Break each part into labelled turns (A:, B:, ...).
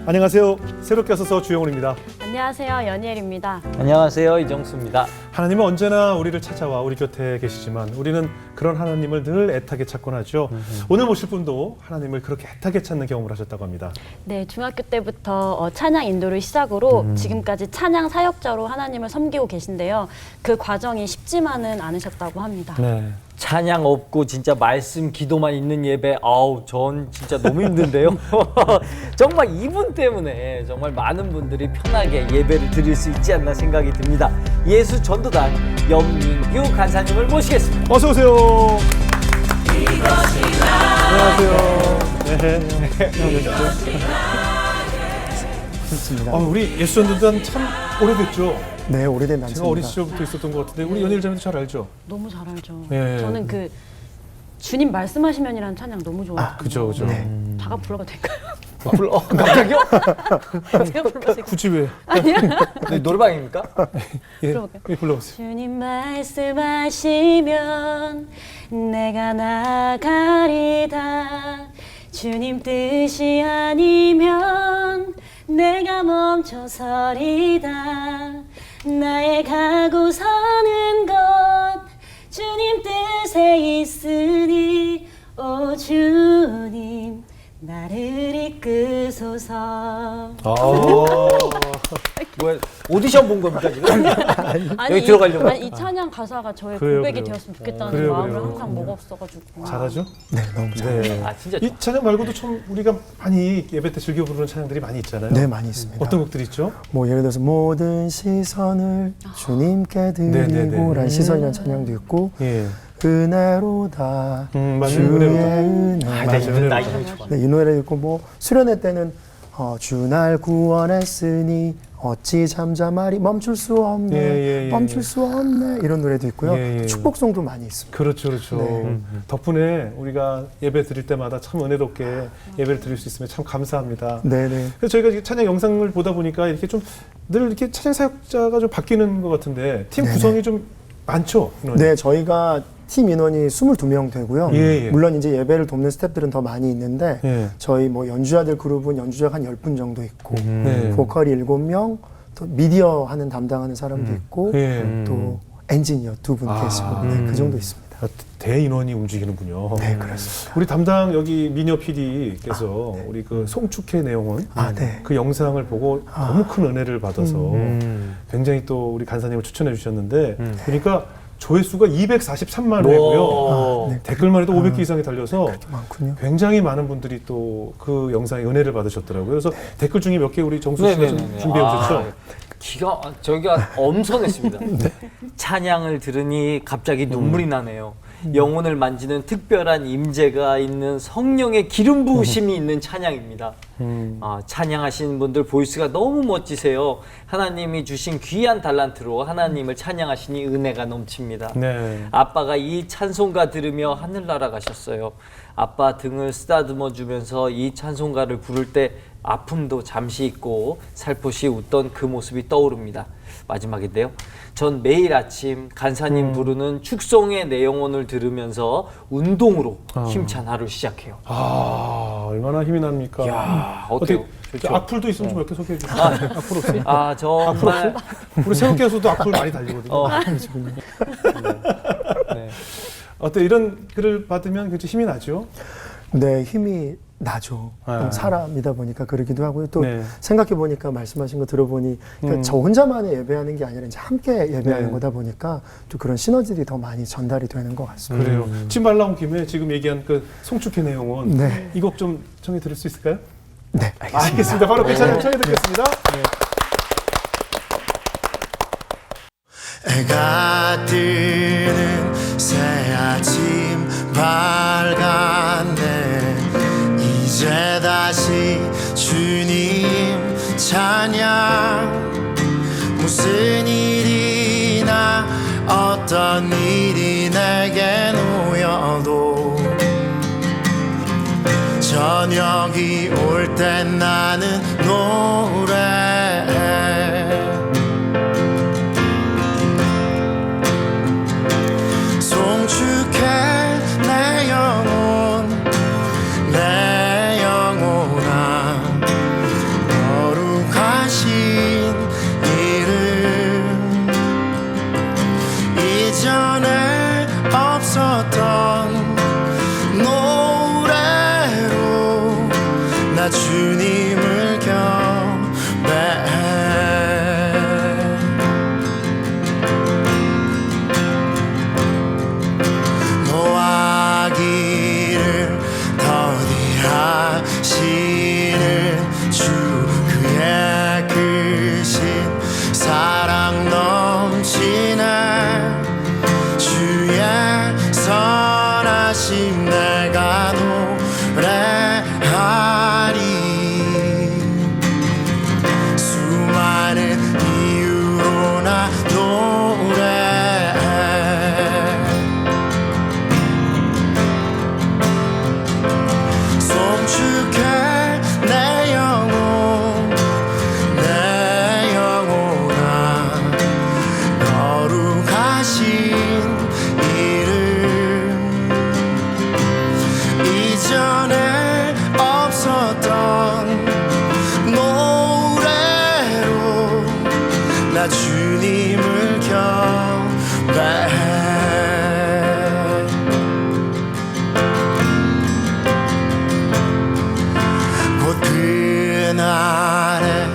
A: 안녕하세요. 새롭게 와서 주영훈입니다.
B: 안녕하세요. 연희엘입니다.
C: 안녕하세요. 이정수입니다.
A: 하나님은 언제나 우리를 찾아와 우리 곁에 계시지만 우리는 그런 하나님을 늘 애타게 찾곤 하죠. 오늘 모실 분도 하나님을 그렇게 애타게 찾는 경험을 하셨다고 합니다.
B: 네, 중학교 때부터 찬양 인도를 시작으로 지금까지 찬양 사역자로 하나님을 섬기고 계신데요. 그 과정이 쉽지만은 않으셨다고 합니다.
A: 네.
C: 찬양 없고 진짜 말씀 기도만 있는 예배, 전 진짜 너무 힘든데요. 정말 이분 때문에 정말 많은 분들이 편하게 예배를 드릴 수 있지 않나 생각이 듭니다. 예수 전도단 염민규 간사님을 모시겠습니다.
A: 어서 오세요. 안녕하세요. 네.
D: 좋습니다.
A: 우리 예수전도단 참 오래됐죠.
D: 네, 오래된
A: 제가
D: 단체입니다.
A: 어린 시절부터 있었던 것 같은데 우리 연일 자매도 잘 알죠.
B: 너무 잘 알죠.
A: 예.
B: 저는 그 주님 말씀하시면이라는 찬양 너무 좋아해요.
A: 그죠.
D: 네.
B: 다가 불러도 될까요?
C: 갑자기요?
B: 제가 불러도
A: 굳이 왜?
B: 아니야?
C: 네, 노래방입니까?
A: 예.
B: 불러볼까요?
A: 예, 불러보세요.
B: 주님 말씀하시면 내가 나가리다. 주님 뜻이 아니면 내가 멈춰서리다. 나의 가고 서는 것 주님 뜻에 있으니 오 주님 나를 이끄소서.
C: 뭐야, 오디션 본 겁니까 지금? 여기 들어가려고?
B: 아니, 이 찬양 가사가 저의
A: 그래요,
B: 고백이
A: 그래요.
B: 되었으면 좋겠다는
A: 그래요,
B: 마음을
A: 그래요.
B: 항상 먹었어가지고.
A: 잘하죠?
D: 네, 너무 잘.
A: 네.
C: 진짜
A: 이 찬양 말고도 참 우리가 많이 예배 때 즐겨 부르는 찬양들이 많이 있잖아요.
D: 네, 많이 있습니다.
A: 어떤 곡들이 있죠?
D: 뭐 예를 들어서 모든 시선을 주님께
A: 네네네.
D: 드리고라는 시선이라는 찬양도 있고
A: 예.
D: 은혜로다
A: 맞아요.
D: 주의
A: 은혜로다.
D: 은혜
C: 나 이거 좋아.
D: 네, 이 노래를 읽고 뭐 수련회 때는 주 날 구원했으니 어찌 잠잠하리 멈출 수 없네
A: 예.
D: 멈출 수 없네 이런 노래도 있고요.
A: 예.
D: 축복송도 많이 있습니다.
A: 그렇죠.
D: 네.
A: 덕분에 우리가 예배 드릴 때마다 참 은혜롭게 예배를 드릴 수 있으면 참 감사합니다.
D: 네네.
A: 그래서 저희가 이렇게 찬양 영상을 보다 보니까 이렇게 좀 늘 이렇게 찬양 사역자가 좀 바뀌는 것 같은데 팀
D: 네네.
A: 구성이 좀 많죠? 인원이?
D: 네, 저희가 팀 인원이 22명 되고요.
A: 예.
D: 물론 이제 예배를 돕는 스태프들은 더 많이 있는데
A: 예.
D: 저희 뭐 연주자들 그룹은 연주자가 한 10분 정도 있고
A: 네.
D: 보컬이 7명, 또 미디어 하는 담당하는 사람도 있고
A: 예.
D: 또 엔지니어 2분 계시고 네, 그 정도 있습니다.
A: 대인원이 움직이는군요.
D: 네, 그렇습니다.
A: 우리 담당 여기 미녀 PD께서 우리 그 송축회 내용은
D: 네.
A: 그 영상을 보고 너무 큰 은혜를 받아서 굉장히 또 우리 간사님을 추천해 주셨는데 보니까 조회수가 243만 회고요.
D: 네.
A: 댓글만 해도 500개 이상이 달려서
D: 많군요.
A: 굉장히 많은 분들이 또 그 영상에 은혜를 받으셨더라고요. 그래서 댓글 중에 몇 개 우리 정수 씨가 좀 준비해 오셨죠?
C: 저기가 엄청했습니다. 찬양을 들으니 갑자기 눈물이 나네요. 영혼을 만지는 특별한 임재가 있는 성령의 기름 부으심이 있는 찬양입니다. 찬양하시는 분들 보이스가 너무 멋지세요. 하나님이 주신 귀한 달란트로 하나님을 찬양하시니 은혜가 넘칩니다.
A: 네.
C: 아빠가 이 찬송가 들으며 하늘나라 가셨어요. 아빠 등을 쓰다듬어 주면서 이 찬송가를 부를 때 아픔도 잠시 잊고 살포시 웃던 그 모습이 떠오릅니다. 마지막인데요. 전 매일 아침 간사님 부르는 축성의 내 영혼을 들으면서 운동으로 힘찬 하루 시작해요.
A: 얼마나 힘이 납니까?
C: 이야, 어때요? 좋죠?
A: 악플도 있으면 좀 몇 개 소개해 주세요. 악플 없어요?
C: 정말
A: 우리 새롭게에서도 악플 많이 달리거든요.
C: 네.
A: 어때 이런 글을 받으면 굉장히 힘이 나죠?
D: 네, 힘이 나죠.
A: 네.
D: 사람이다 보니까 그러기도 하고요. 또
A: 네.
D: 생각해 보니까 말씀하신 거 들어보니 그러니까 저 혼자만의 예배하는 게 아니라 이제 함께 예배하는
A: 네.
D: 거다 보니까 또 그런 시너지들이 더 많이 전달이 되는 것 같습니다.
A: 그래요. 지금 말 나온 김에 지금 얘기한 그 송축회 내용은
D: 네.
A: 이 곡 좀 청해 들을 수 있을까요?
D: 네, 알겠습니다.
A: 알겠습니다. 바로 그 찬양 청해 드리겠습니다.
E: 해가 뜨는 새 아침 밝았네. 이제 다시 주님 찬양. 무슨 일이나 어떤 일이 내게 놓여도 저녁이 올 땐 나는 노래해. 송축해 내 영혼 내 영혼아 나 주님을 경배해. 노하기를 더디하시는 주 그의 크신 사랑 넘치네. 주의 선하심 내가 노래하리. 수많은 이유로 나 노래해. 송축해 내 영혼 내 영혼아. 거룩하신 이름 이전에 없었던 노래로 나 주님을 경배해. 곧 그날에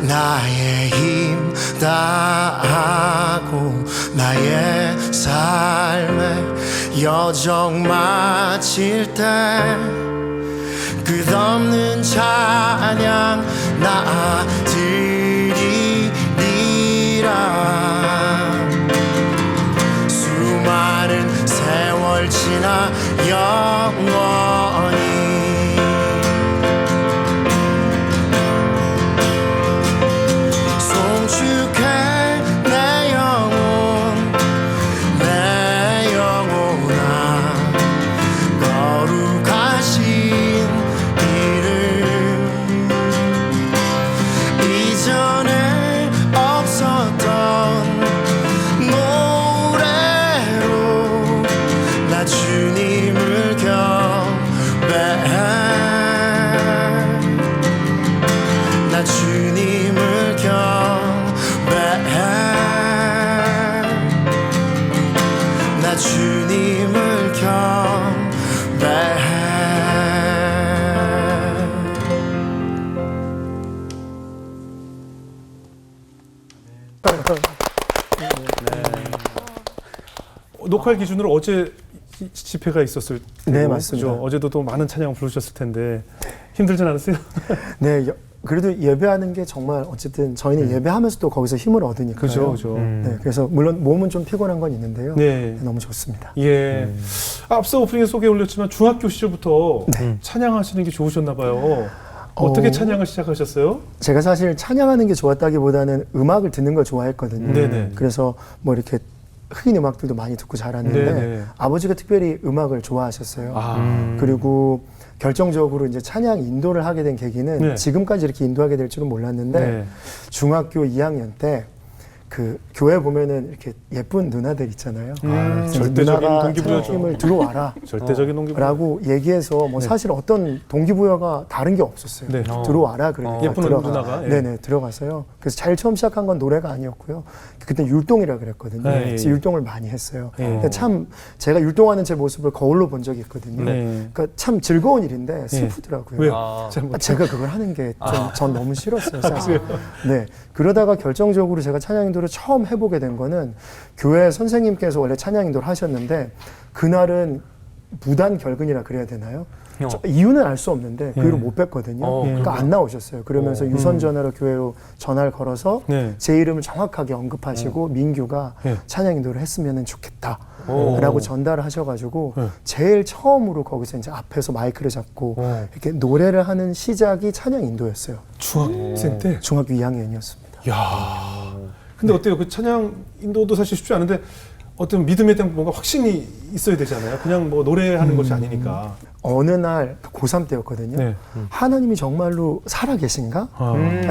E: 나의 힘 다하고 나의 삶의 여정 마칠 때 끝없는 찬양 나 드리리라. 수많은 세월 지나 영원히 송축해 내 영혼 내 영혼아. 거룩하신 이름 이전에 없었던 노래로 나 주님을 경배해. 나 주님을 경배해. 나 주님을 경배해.
A: 녹화 기준으로 어제 집회가 있었을 때
D: 네, 맞습니다.
A: 어제도 또 많은 찬양 부르셨을 텐데 힘들진 않으세요?
D: 네, 그래도 예배하는 게 정말 어쨌든 저희는 예배하면서 또 거기서 힘을 얻으니까요.
A: 그죠, 그죠.
D: 네, 그래서 물론 몸은 좀 피곤한 건 있는데요.
A: 네.
D: 너무 좋습니다.
A: 예. 앞서 오프닝에 소개 올렸지만 중학교 시절부터 찬양하시는 게 좋으셨나 봐요. 어떻게 찬양을 시작하셨어요?
D: 제가 사실 찬양하는 게 좋았다기보다는 음악을 듣는 걸 좋아했거든요.
A: 네네.
D: 그래서 뭐 이렇게 흑인 음악들도 많이 듣고 자랐는데
A: 네네.
D: 아버지가 특별히 음악을 좋아하셨어요.
A: 아.
D: 그리고 결정적으로 이제 찬양 인도를 하게 된 계기는
A: 네.
D: 지금까지 이렇게 인도하게 될 줄은 몰랐는데
A: 네.
D: 중학교 2학년 때 그 교회 보면은 이렇게 예쁜 누나들 있잖아요.
A: 절대적인
D: 누나가
A: 동기부여죠.
D: 찬양팀을 들어와라.
A: 절대적인 동기부여.
D: 라고 얘기해서 뭐 사실 어떤 동기부여가 다른 게 없었어요.
A: 네.
D: 들어와라 그러니까
A: 예쁜
D: 들어가.
A: 누나가, 예.
D: 네네 들어가서요. 그래서 제일 처음 시작한 건 노래가 아니었고요. 그때 율동이라 그랬거든요.
A: 네,
D: 그래서
A: 예.
D: 율동을 많이 했어요.
A: 예.
D: 근데 참 제가 율동하는 제 모습을 거울로 본 적이 있거든요.
A: 네.
D: 그러니까 참 즐거운 일인데 슬프더라고요.
A: 왜요?
C: 아.
A: 잘 못-
D: 제가 그걸 하는 게 전 너무 싫었어요, 사실. 네. 그러다가 결정적으로 제가 찬양 인도를 처음 해보게 된 거는 교회 선생님께서 원래 찬양 인도를 하셨는데 그날은 무단 결근이라 그래야 되나요? 이유는 알 수 없는데 그 이후로 못 뵀거든요. 그러니까 안 나오셨어요. 그러면서 유선 전화로 교회로 전화를 걸어서
A: 네.
D: 제 이름을 정확하게 언급하시고 민규가
A: 네.
D: 찬양 인도를 했으면 좋겠다. 라고 전달을 하셔가지고 제일 처음으로 거기서 이제 앞에서 마이크를 잡고 이렇게 노래를 하는 시작이 찬양 인도였어요.
A: 중학생 때?
D: 중학교 2학년이었습니다.
A: 야. 근데 어때요? 그 찬양 인도도 사실 쉽지 않은데 어떤 믿음에 대한 뭔가 확신이 있어야 되잖아요. 그냥 뭐 노래하는 것이 아니니까.
D: 어느 날 고3 때였거든요.
A: 네.
D: 하나님이 정말로 살아계신가?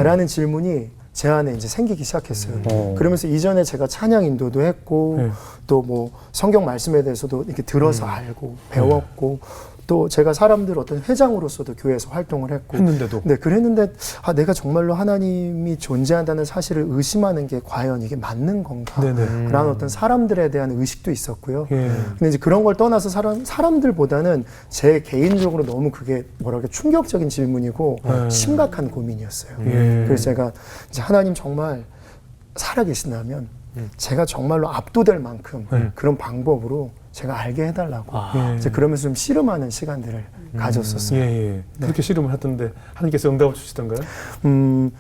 D: 라는 질문이 제 안에 이제 생기기 시작했어요. 그러면서 이전에 제가 찬양 인도도 했고
A: 네.
D: 또 뭐 성경 말씀에 대해서도 이렇게 들어서 알고 배웠고 또 제가 사람들 어떤 회장으로서도 교회에서 활동을 했고
A: 했는데도.
D: 네, 그랬는데 내가 정말로 하나님이 존재한다는 사실을 의심하는 게 과연 이게 맞는 건가?
A: 네네.
D: 라는 어떤 사람들에 대한 의식도 있었고요.
A: 예.
D: 근데 이제 그런 걸 떠나서 사람들보다는 제 개인적으로 너무 그게 뭐랄까 충격적인 질문이고 심각한 고민이었어요.
A: 예.
D: 그래서 제가 이제 하나님 정말 살아계신다면 제가 정말로 압도될 만큼 그런 방법으로 제가 알게 해달라고
A: 예.
D: 이제 그러면서 좀 씨름하는 시간들을 가졌었어요.
A: 예. 그렇게 씨름을 하던데 하나님께서 응답을 주시던가요?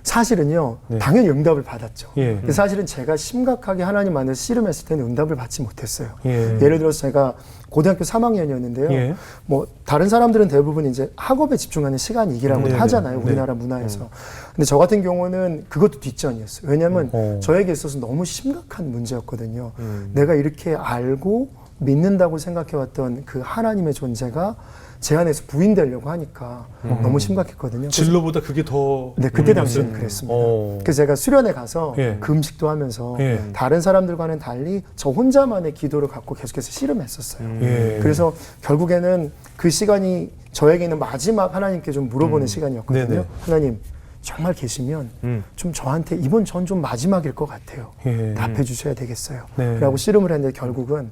D: 사실은요,
A: 네.
D: 당연히 응답을 받았죠.
A: 예.
D: 근데 사실은 제가 심각하게 하나님 안에서 씨름했을 때는 응답을 받지 못했어요.
A: 예.
D: 예를 들어서 제가 고등학교 3학년이었는데요.
A: 예.
D: 뭐 다른 사람들은 대부분 이제 학업에 집중하는 시간이기라고
A: 네네.
D: 하잖아요.
A: 네.
D: 우리나라 문화에서. 근데 저 같은 경우는 그것도 뒷전이었어요. 왜냐하면 저에게 있어서 너무 심각한 문제였거든요. 내가 이렇게 알고 믿는다고 생각해왔던 그 하나님의 존재가 제 안에서 부인되려고 하니까 너무 심각했거든요.
A: 진로보다 그게 더.
D: 네, 그때 당시에는 그랬습니다. 그래서 제가 수련회 가서
A: 예.
D: 금식도 하면서
A: 예.
D: 다른 사람들과는 달리 저 혼자만의 기도를 갖고 계속해서 씨름했었어요.
A: 예.
D: 그래서 결국에는 그 시간이 저에게는 마지막 하나님께 좀 물어보는 시간이었거든요.
A: 네네.
D: 하나님 정말 계시면 좀 저한테 이번 전 좀 마지막일 것 같아요.
A: 예.
D: 답해 주셔야 되겠어요.
A: 네.
D: 라고 씨름을 했는데 결국은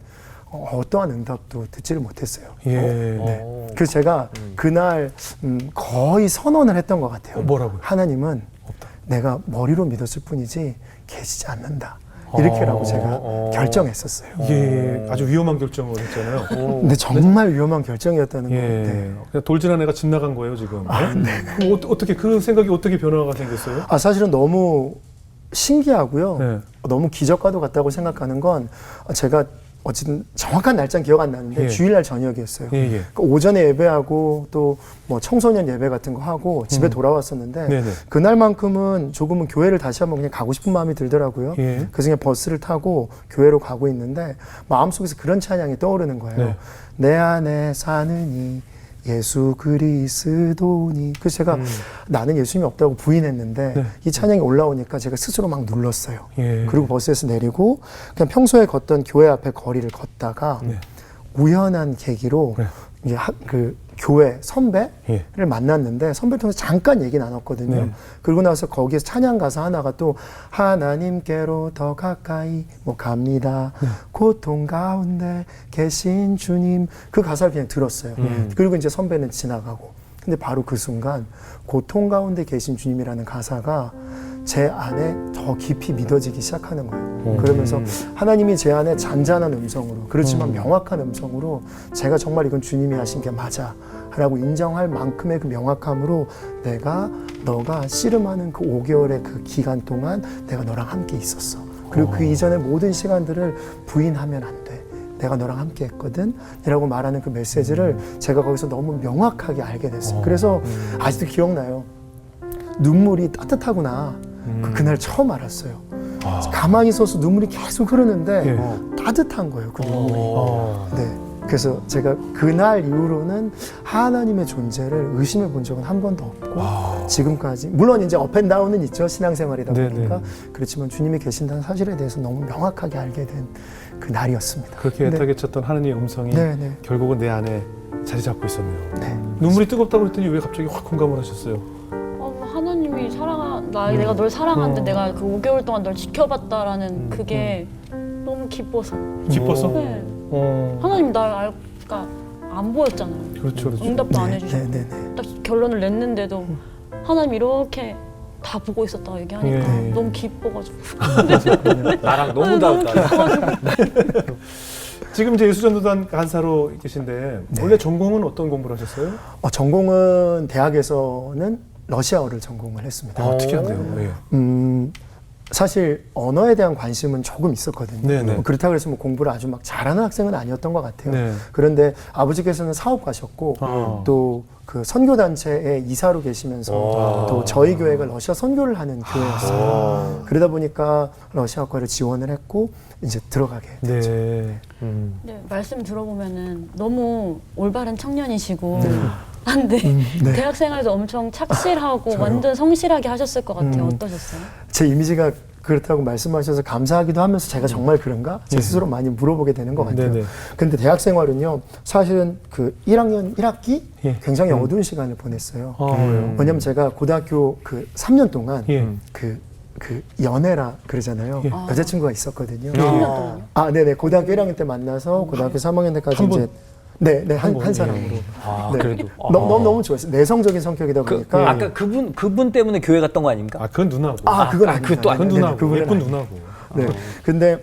D: 어떠한 응답도 듣지를 못했어요.
A: 예.
D: 그래서 제가 그날 거의 선언을 했던 것 같아요.
A: 뭐라고요?
D: 하나님은 내가 머리로 믿었을 뿐이지 계시지 않는다. 이렇게라고 제가 결정했었어요.
A: 이게 아주 위험한 결정을 했잖아요.
D: 근데 정말 위험한 결정이었다는 거.
A: 예.
D: 네.
A: 그냥 돌진한 애가 집 나간 거예요, 지금. 그럼 어떻게 그 생각이 어떻게 변화가 생겼어요?
D: 사실은 너무 신기하고요.
A: 네.
D: 너무 기적과도 같다고 생각하는 건 제가 어쨌든 정확한 날짜는 기억 안 나는데
A: 예.
D: 주일날 저녁이었어요.
A: 예.
D: 그러니까 오전에 예배하고 또 뭐 청소년 예배 같은 거 하고 집에 돌아왔었는데
A: 네네.
D: 그날만큼은 조금은 교회를 다시 한번 그냥 가고 싶은 마음이 들더라고요.
A: 예.
D: 그래서 그냥 버스를 타고 교회로 가고 있는데 마음속에서 그런 찬양이 떠오르는 거예요.
A: 네.
D: 내 안에 사느니 예수 그리스도니. 그래서 제가 나는 예수님이 없다고 부인했는데
A: 네.
D: 이 찬양이 올라오니까 제가 스스로 막 눌렀어요.
A: 예.
D: 그리고 버스에서 내리고 그냥 평소에 걷던 교회 앞에 거리를 걷다가
A: 네.
D: 우연한 계기로
A: 네.
D: 이제 그 교회 선배를
A: 예.
D: 만났는데 선배를 통해서 잠깐 얘기 나눴거든요.
A: 네.
D: 그러고 나서 거기에서 찬양 가사 하나가 또 하나님께로 더 가까이 뭐 갑니다. 고통 가운데 계신 주님. 그 가사를 그냥 들었어요. 그리고 이제 선배는 지나가고. 근데 바로 그 순간 고통 가운데 계신 주님이라는 가사가 제 안에 더 깊이 믿어지기 시작하는 거예요. 그러면서 하나님이 제 안에 잔잔한 음성으로, 그렇지만 명확한 음성으로 제가 정말 이건 주님이 하신 게 맞아 라고 인정할 만큼의 그 명확함으로 너가 씨름하는 그 5개월의 그 기간 동안 내가 너랑 함께 있었어. 그리고 그 이전의 모든 시간들을 부인하면 안 돼. 내가 너랑 함께 했거든 이라고 말하는 그 메시지를 제가 거기서 너무 명확하게 알게 됐어요. 그래서 아직도 기억나요. 눈물이 따뜻하구나. 그날 처음 알았어요. 가만히 있어서 눈물이 계속 흐르는데 따뜻한 거예요. 그 눈물이. 네. 그래서 제가 그날 이후로는 하나님의 존재를 의심해 본 적은 한 번도 없고 지금까지 물론 이제 업앤다운은 있죠. 신앙생활이다 보니까. 그렇지만 주님이 계신다는 사실에 대해서 너무 명확하게 알게 된 그 날이었습니다.
A: 그렇게 애타게 쳤던 하나님의 음성이
D: 네.
A: 결국은 내 안에 자리 잡고 있었네요.
D: 네.
A: 눈물이 뜨겁다고 했더니 왜 갑자기 확 공감을 하셨어요?
B: 하나님이 내가 널 사랑하는데 내가 그 5개월 동안 널 지켜봤다라는 그게 너무 기뻐서.
A: 기뻤어?
B: 네. 하나님 날 그러니까 안 보였잖아요.
A: 그렇죠.
B: 응답도 안 해주셨고.
D: 네.
B: 딱 결론을 냈는데도 하나님 이렇게 다 보고 있었다고 얘기하니까 너무 기뻐가지고.
C: 나랑 너무 다르다.
A: 지금 이제 예수전도단 간사로 계신데 원래 전공은 어떤 공부를 하셨어요?
D: 전공은 대학에서는 러시아어를 전공을 했습니다.
A: 특이한데요. 예.
D: 사실 언어에 대한 관심은 조금 있었거든요.
A: 네네.
D: 그렇다고 해서 뭐 공부를 아주 막 잘하는 학생은 아니었던 것 같아요.
A: 네.
D: 그런데 아버지께서는 사업 가셨고 또 그 선교단체에 이사로 계시면서 또 저희 교회가 러시아 선교를 하는 교회였어요. 그러다 보니까 러시아과를 지원을 했고 이제 들어가게 됐죠.
A: 네.
B: 네, 말씀 들어보면은 너무 올바른 청년이시고 근데 대학 생활도 엄청 착실하고 완전 성실하게 하셨을 것 같아요. 어떠셨어요?
D: 제 이미지가 그렇다고 말씀하셔서 감사하기도 하면서 제가 정말 그런가? 제 스스로 많이 물어보게 되는 것 같아요.
A: 네네.
D: 근데 대학 생활은요, 사실은 그 1학년 1학기
A: 예.
D: 굉장히 어두운 시간을 보냈어요.
A: 왜요?
D: 왜냐면 제가 고등학교 그 3년 동안
A: 예.
D: 그 연애라 그러잖아요.
A: 예.
D: 여자친구가 있었거든요.
B: 3년 동안요?
D: 아, 네네. 고등학교 1학년 때 만나서 고등학교 3학년 때까지
A: 한 분?
D: 이제 네, 한
A: 분?
D: 사람으로.
C: 아,
D: 네.
C: 그래도.
D: 너무 좋았어요. 내성적인 성격이다 보니까.
C: 아까 그분 때문에 교회 갔던 거 아닙니까?
A: 아, 그건 누나고.
D: 그건 아닙니다.
C: 그것도
A: 그건
D: 네네,
A: 누나고.
D: 그분은
A: 예쁜
D: 아니에요.
A: 누나고.
D: 네. 근데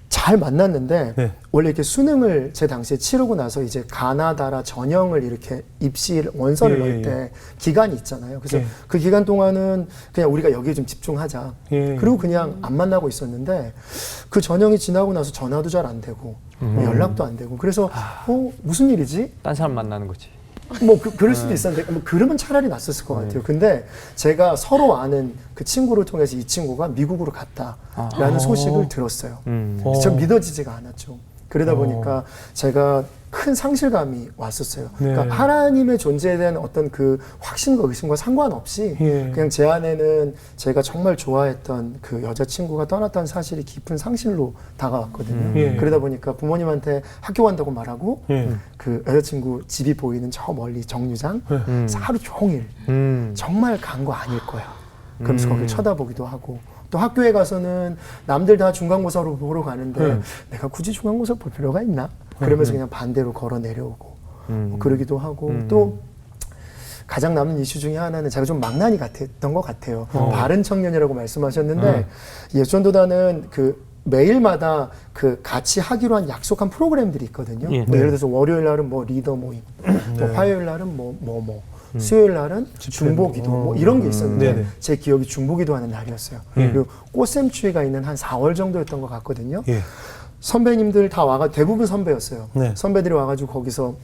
D: 잘 만났는데
A: 네.
D: 원래 이렇게 수능을 제 당시에 치르고 나서 이제 가나다라 전형을 이렇게 입시 원서를
A: 예,
D: 넣을
A: 예,
D: 때 기간이 있잖아요. 그래서
A: 예.
D: 그 기간 동안은 그냥 우리가 여기에 좀 집중하자.
A: 예.
D: 그리고 그냥 안 만나고 있었는데 그 전형이 지나고 나서 전화도 잘 안 되고 뭐 연락도 안 되고 그래서 무슨 일이지?
C: 딴 사람 만나는 거지.
D: 뭐 그럴 수도 있었는데 뭐 그러면 차라리 났었을 것 같아요. 근데 제가 서로 아는 그 친구를 통해서 이 친구가 미국으로 갔다라는 소식을 들었어요. 전 믿어지지가 않았죠. 그러다 보니까 제가 큰 상실감이 왔었어요.
A: 네.
D: 그러니까 하나님의 존재에 대한 어떤 그 확신과 의심과 상관없이
A: 예.
D: 그냥 제 안에는 제가 정말 좋아했던 그 여자친구가 떠났다는 사실이 깊은 상실로 다가왔거든요.
A: 예.
D: 그러다 보니까 부모님한테 학교 간다고 말하고
A: 예.
D: 그 여자친구 집이 보이는 저 멀리 정류장 하루 종일 정말 간 거 아닐 거야. 그러면서 거길 쳐다보기도 하고 또 학교에 가서는 남들 다 중간고사로 보러 가는데 내가 굳이 중간고사 볼 필요가 있나? 그러면서 그냥 반대로 걸어 내려오고 뭐 그러기도 하고 또 가장 남는 이슈 중에 하나는 제가 좀 망나니 같았던 것 같아요. 바른 청년이라고 말씀하셨는데 예전도다는 그 매일마다 그 같이 하기로 한 약속한 프로그램들이 있거든요.
C: 예.
D: 뭐 예를 들어서 월요일 날은 뭐 리더 모임, 뭐 화요일 날은 수요일 날은 중보기도 뭐 이런 게 있었는데
A: 네네.
D: 제 기억이 중보기도 하는 날이었어요. 그리고 꽃샘추위가 있는 한 4월 정도였던 것 같거든요.
A: 예.
D: 선배님들 다 대부분 선배였어요.
A: 네.
D: 선배들이 와가지고 거기서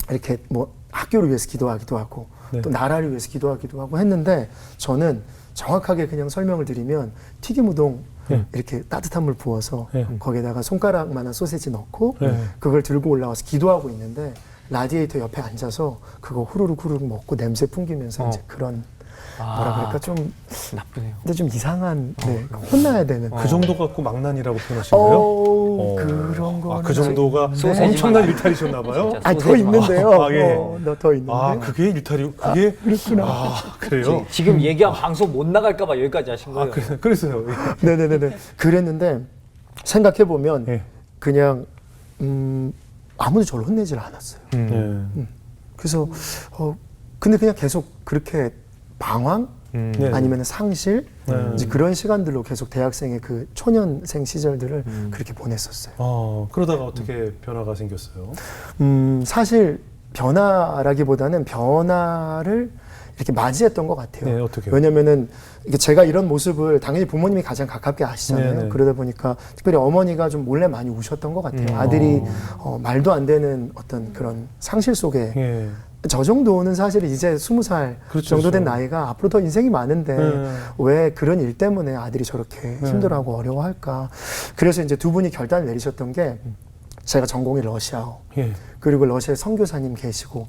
D: 이렇게 뭐 학교를 위해서 기도하기도 하고
A: 네.
D: 또 나라를 위해서 기도하기도 하고 했는데 저는 정확하게 그냥 설명을 드리면 튀김 우동 이렇게 따뜻한 물 부어서 거기에다가 손가락만한 소세지 넣고 그걸 들고 올라와서 기도하고 있는데 라디에이터 옆에 앉아서 그거 후루룩 먹고 냄새 풍기면서 이제 그런 뭐라 그럴까 좀
C: 나쁘네요.
D: 근데 좀 이상한 혼나야 되는
A: 그 정도 갖고 망난이라고 표현하신 거예요?
D: 그런 거
A: 그 정도가
C: 소세지만
A: 엄청난 일탈이셨나 봐요?
C: 진짜.
D: 더 있는데요.
A: 아, 예.
D: 더 있는데.
A: 그게 일탈이, 그게?
D: 그렇구나.
A: 그래요?
C: 지금 얘기한 방송 못 나갈까봐 여기까지 하신 거예요.
A: 그랬어요.
D: 네네네. 그랬는데 생각해 보면
A: 예.
D: 그냥 아무도 저를 혼내질 않았어요.
A: 예.
D: 그래서 근데 그냥 계속 그렇게 방황
A: 네.
D: 아니면 상실 이제 그런 시간들로 계속 대학생의 그 초년생 시절들을 그렇게 보냈었어요.
A: 그러다가 어떻게 변화가 생겼어요?
D: 사실 변화라기보다는 변화를 이렇게 맞이했던 것 같아요.
A: 네, 어떻게요?
D: 왜냐면은 이게 제가 이런 모습을 당연히 부모님이 가장 가깝게 아시잖아요.
A: 네네.
D: 그러다 보니까 특별히 어머니가 좀 몰래 많이 우셨던 것 같아요. 아들이 말도 안 되는 어떤 그런 상실 속에
A: 예.
D: 저 정도는 사실 이제 20살
A: 그렇죠,
D: 정도 된
A: 그렇죠.
D: 나이가 앞으로 더 인생이 많은데 왜 그런 일 때문에 아들이 저렇게 힘들어하고 어려워할까. 그래서 이제 두 분이 결단을 내리셨던 게 제가 전공이 러시아어
A: 예.
D: 그리고 러시아에 선교사님 계시고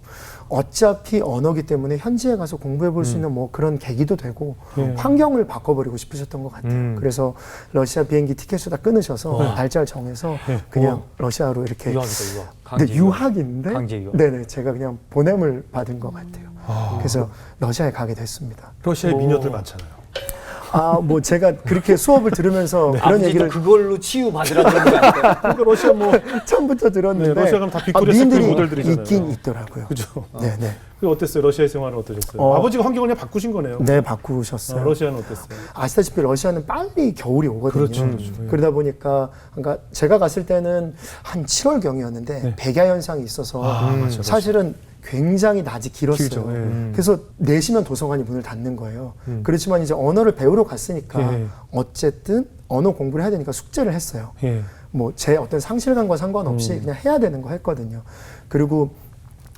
D: 어차피 언어기 때문에 현지에 가서 공부해 볼 수 있는 뭐 그런 계기도 되고 환경을 바꿔버리고 싶으셨던 것 같아요. 그래서 러시아 비행기 티켓을 다 끊으셔서 날짜를 정해서 그냥 러시아로 이렇게
C: 유학이다, 유학.
D: 근데
C: 강제
D: 유학인데
C: 강제 유학.
D: 네네 제가 그냥 보냄을 받은 것 같아요. 그래서 러시아에 가게 됐습니다.
A: 러시아에 미녀들 많잖아요.
D: 뭐 제가 그렇게 수업을 들으면서 그런
C: 아버지도
D: 얘기를
C: 그걸로 치유받으라 그런 거 아닐까요?
A: 그러니까 러시아 뭐
D: 처음부터 들었는데
A: 네, 러시아 가면 다 빅토리아
D: 미인들이
A: 세클 모델들이잖아요.
D: 있긴 있더라고요.
A: 그죠?
D: 네네.
A: 그 어땠어요? 러시아의 생활은 어떠셨어요? 아버지가 환경을 그냥 바꾸신 거네요.
D: 네 바꾸셨어요.
A: 러시아는 어땠어요?
D: 아시다시피 러시아는 빨리 겨울이 오거든요.
A: 그렇죠.
D: 그러다 보니까 그러니까 제가 갔을 때는 한 7월경이었는데 백야 현상이 있어서
A: 맞아.
D: 사실은 굉장히 낮이 길었어요.
A: 길죠.
D: 그래서 4시면 도서관이 문을 닫는 거예요. 그렇지만 이제 언어를 배우러 갔으니까 어쨌든 언어 공부를 해야 되니까 숙제를 했어요.
A: 예.
D: 뭐 제 어떤 상실감과 상관없이 그냥 해야 되는 거 했거든요. 그리고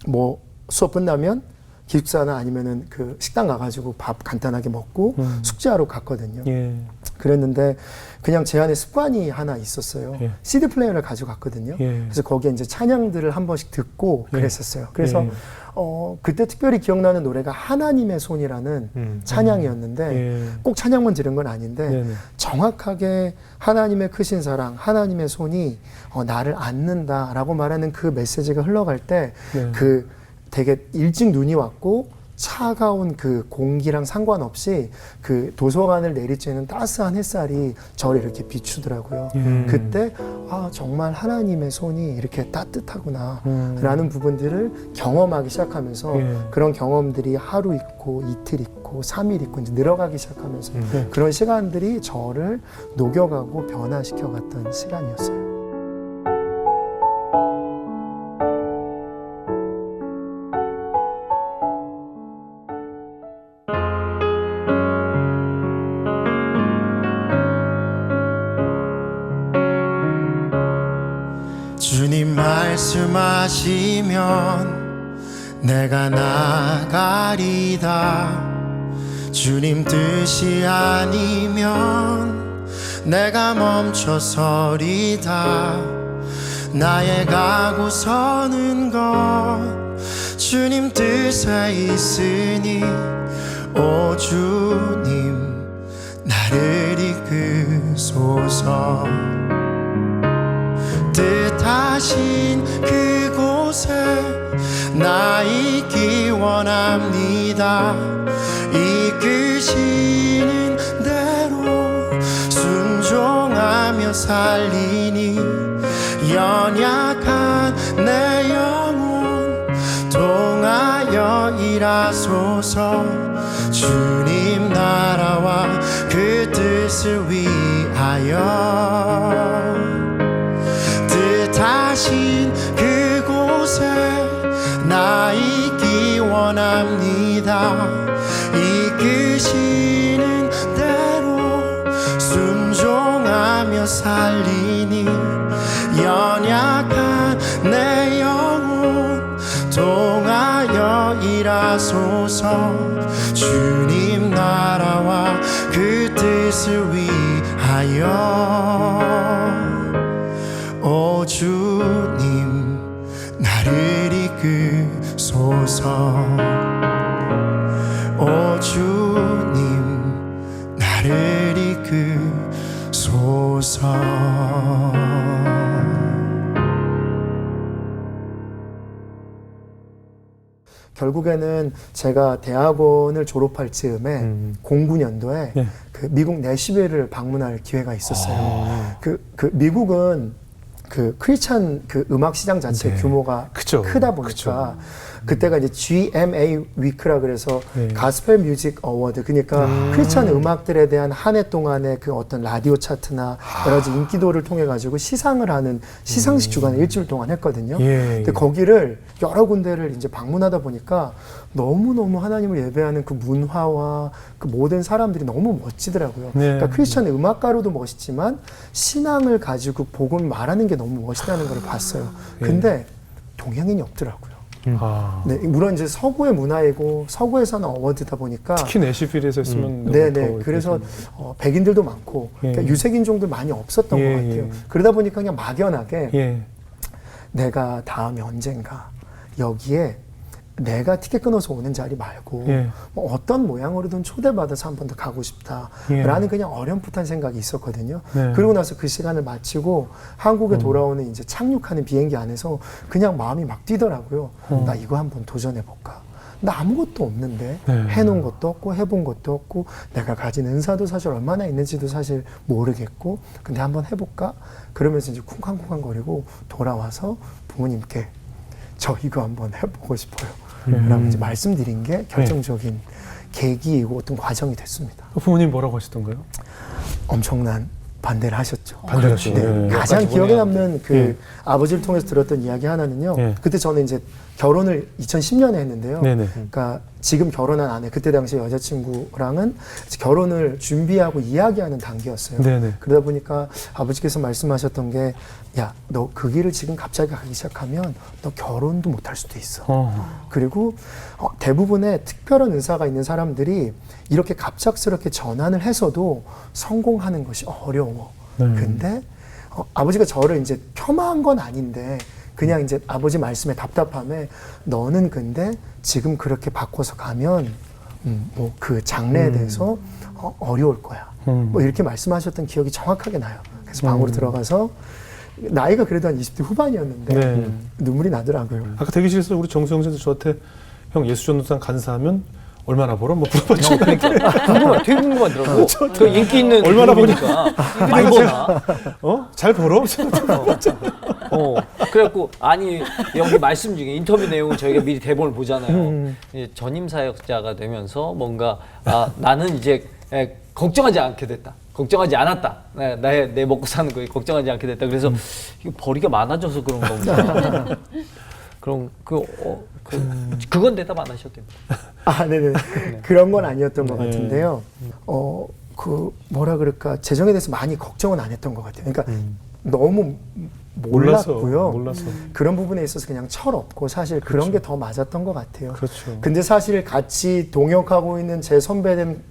D: 뭐 수업 끝나면 기숙사나 아니면은 그 식당 가가지고 밥 간단하게 먹고 숙제하러 갔거든요.
A: 예.
D: 그랬는데 그냥 제 안에 습관이 하나 있었어요.
A: 예.
D: CD 플레이어를 가져갔거든요.
A: 예.
D: 그래서 거기에 이제 찬양들을 한 번씩 듣고
A: 예.
D: 그랬었어요. 그래서
A: 예.
D: 그때 특별히 기억나는 노래가 하나님의 손이라는 찬양이었는데
A: 예.
D: 꼭 찬양만 들은 건 아닌데
A: 네네.
D: 정확하게 하나님의 크신 사랑, 하나님의 손이 나를 안는다라고 말하는 그 메시지가 흘러갈 때
A: 네.
D: 그 되게 일찍 눈이 왔고 차가운 그 공기랑 상관없이 그 도서관을 내리쬐는 따스한 햇살이 저를 이렇게 비추더라고요. 그때 아 정말 하나님의 손이 이렇게 따뜻하구나 라는 부분들을 경험하기 시작하면서
A: 예.
D: 그런 경험들이 하루 있고 이틀 있고 3일 있고 이제 늘어가기 시작하면서
A: 네.
D: 그런 시간들이 저를 녹여가고 변화시켜갔던 시간이었어요.
E: 주님 말씀하시면 내가 나가리다. 주님 뜻이 아니면 내가 멈춰서리다. 나의 가고 서는 것 주님 뜻에 있으니 오 주님 나를 이끄소서. 뜻하신 그곳에 나 있기 원합니다. 이끄시는 대로 순종하며 살리니 연약한 내 영혼 통하여 일하소서. 주님 나라와 그 뜻을 위하여 뜻하신 그곳에 나 있기 원합니다. 이끄시는 대로 순종하며 살리니 연약한 내 영혼 통하여 일하소서. 주님 나라와 그 뜻을 위하여 오 주님 나를 이끄소서. 오 주님 나를 이끄소서.
D: 결국에는 제가 대학원을 졸업할 즈음에 09년도에
A: 네.
D: 그 미국 내시빌을 방문할 기회가 있었어요. 그 미국은 그 크리스찬 그 음악 시장 자체
A: 네.
D: 규모가
A: 그쵸.
D: 크다 보니까 그때가 이제 GMA 위크라 그래서
A: 네.
D: 가스펠 뮤직 어워드, 그러니까 크리스찬 음악들에 대한 한 해 동안의 그 어떤 라디오 차트나 여러 가지 인기도를 통해 가지고 시상을 하는 시상식 주간을 일주일 동안 했거든요.
A: 예,
D: 근데 거기를 여러 군데를 이제 방문하다 보니까 너무너무 하나님을 예배하는 그 문화와 그 모든 사람들이 너무 멋지더라고요.
A: 네.
D: 그러니까 크리스천 음악가로도 멋있지만 신앙을 가지고 복음을 말하는 게 너무 멋있다는 걸 봤어요. 근데 동양인이 없더라고요.
A: 아.
D: 네, 물론 이제 서구의 문화이고 서구에서는 어워드다 보니까
A: 특히 내시빌에서 했으면
D: 네네. 그래서 백인들도 많고
A: 예.
D: 그러니까 유색인종도 많이 없었던
A: 예,
D: 것 같아요.
A: 예.
D: 그러다 보니까 그냥 막연하게
A: 예.
D: 내가 다음에 언젠가 여기에 내가 티켓 끊어서 오는 자리 말고
A: 예.
D: 뭐 어떤 모양으로든 초대받아서 한 번 더 가고 싶다라는 그냥 어렴풋한 생각이 있었거든요.
A: 네.
D: 그리고 나서 그 시간을 마치고 한국에 돌아오는 이제 착륙하는 비행기 안에서 그냥 마음이 막 뛰더라고요. 나 이거 한번 도전해볼까? 나 아무것도 없는데
A: 네.
D: 해놓은 것도 없고 해본 것도 없고 내가 가진 은사도 사실 얼마나 있는지도 사실 모르겠고 근데 한번 해볼까? 그러면서 이제 쿵쾅쿵쾅거리고 돌아와서 부모님께 저 이거 한번 해보고 싶어요. 라고 이제 말씀드린 게 결정적인 계기이고 어떤 과정이 됐습니다.
A: 부모님 뭐라고 하시던가요?
D: 엄청난 반대를 하셨죠.
A: 반대를 하시죠.
D: 네.
A: 예.
D: 가장
A: 여기까지
D: 기억에
A: 보내야
D: 남는 그
A: 예.
D: 아버지를 통해서 들었던 이야기 하나는요.
A: 예.
D: 그때 저는 이제 결혼을 2010년에 했는데요.
A: 네네.
D: 그러니까 지금 결혼한 아내, 그때 당시 여자친구랑은 이제 결혼을 준비하고 이야기하는 단계였어요.
A: 네네.
D: 그러다 보니까 아버지께서 말씀하셨던 게, 야, 너 그 길을 지금 갑자기 가기 시작하면 너 결혼도 못할 수도 있어. 그리고 대부분의 특별한 은사가 있는 사람들이 이렇게 갑작스럽게 전환을 해서도 성공하는 것이 어려워. 근데 아버지가 저를 이제 폄하한 건 아닌데 그냥 이제 아버지 말씀에 답답함에 너는 근데 지금 그렇게 바꿔서 가면 뭐 그 장래에 대해서 어려울 거야. 뭐 이렇게 말씀하셨던 기억이 정확하게 나요. 그래서 방으로 들어가서 나이가 그래도 한 20대 후반이었는데
A: 네.
D: 눈물이 나더라고요.
A: 아까 대기실에서 우리 정수영 선수 저한테 형 예수전도상 간사하면 얼마나 벌어? 뭐 물어봤죠.
C: 궁금해, 되게 궁금하더라고. 그 인기 있는
A: 얼마나
C: 그룹이니까 많이 버나.
A: 잘 벌어?
C: 그래갖고 아니 여기 말씀 중에 인터뷰 내용을 저희가 미리 대본을 보잖아요. 이제 전임 사역자가 되면서 뭔가 나는 이제 걱정하지 않게 됐다. 걱정하지 않았다. 내 먹고 사는 거에 걱정하지 않게 됐다. 그래서 이거 벌이가 많아져서 그런 건가? 그럼 그건 대답 안 하셔도 됩니다.
D: 네네. 그런 건 아니었던 것 같은데요. 뭐라 그럴까, 재정에 대해서 많이 걱정은 안 했던 것 같아요. 그러니까 너무 몰랐고요.
A: 몰라서.
D: 그런 부분에 있어서 그냥 철없고 사실 그런 게 더 맞았던 것 같아요.
A: 그렇죠.
D: 근데 사실 같이 동역하고 있는 제 선배된